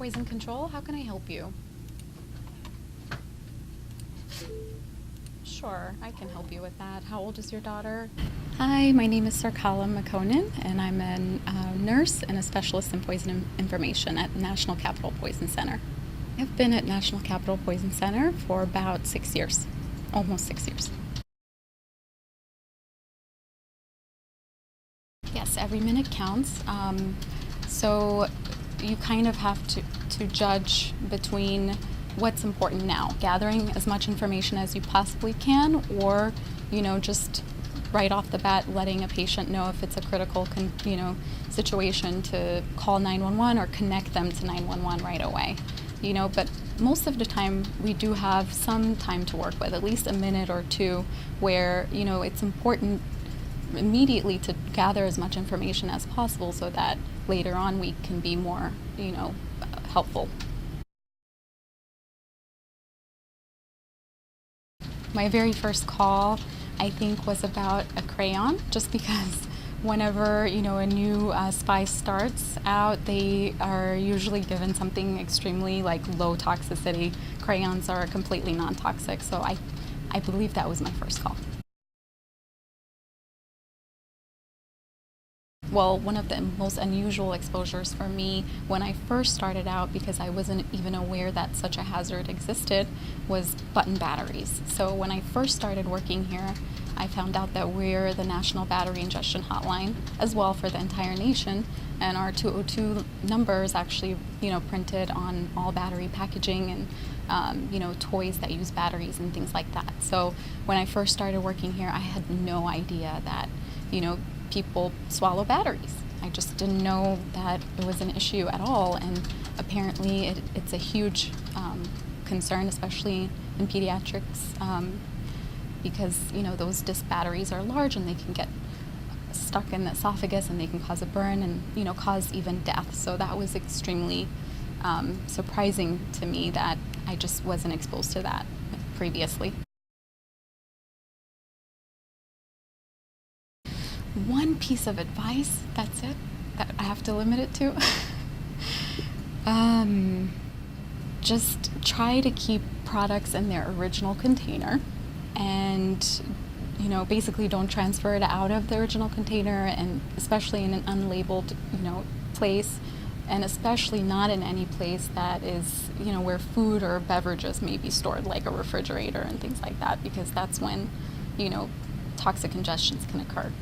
Poison Control. How can I help you? Sure, I can help you with that. How old is your daughter? Hi, my name is Sarkala Makonnen, and I'm a nurse and a specialist in poison information at National Capital Poison Center. I've been at National Capital Poison Center for about 6 years, almost 6 years. Yes, every minute counts. So you kind of have to judge between what's important now, gathering as much information as you possibly can, or just right off the bat letting a patient know if it's a critical situation to call 911 or connect them to 911 right away. But most of the time we do have some time to work with, at least a minute or two, where it's important immediately to gather as much information as possible so that later on we can be more helpful. My very first call, I think, was about a crayon, just because whenever a new spy starts out, they are usually given something extremely low toxicity. Crayons are completely non-toxic, so I believe that was my first call. Well, one of the most unusual exposures for me when I first started out, because I wasn't even aware that such a hazard existed, was button batteries. So when I first started working here, I found out that we're the National Battery Ingestion Hotline as well for the entire nation, and our 202 number is actually printed on all battery packaging and toys that use batteries and things like that. So when I first started working here, I had no idea that people swallow batteries. I just didn't know that it was an issue at all, and apparently it's a huge concern, especially in pediatrics, because those disc batteries are large and they can get stuck in the esophagus and they can cause a burn and cause even death. So that was extremely surprising to me that I just wasn't exposed to that previously. One piece of advice, that's it, that I have to limit it to. Just try to keep products in their original container, and basically don't transfer it out of the original container, and especially in an unlabeled place, and especially not in any place that is where food or beverages may be stored, like a refrigerator and things like that, because that's when toxic ingestions can occur.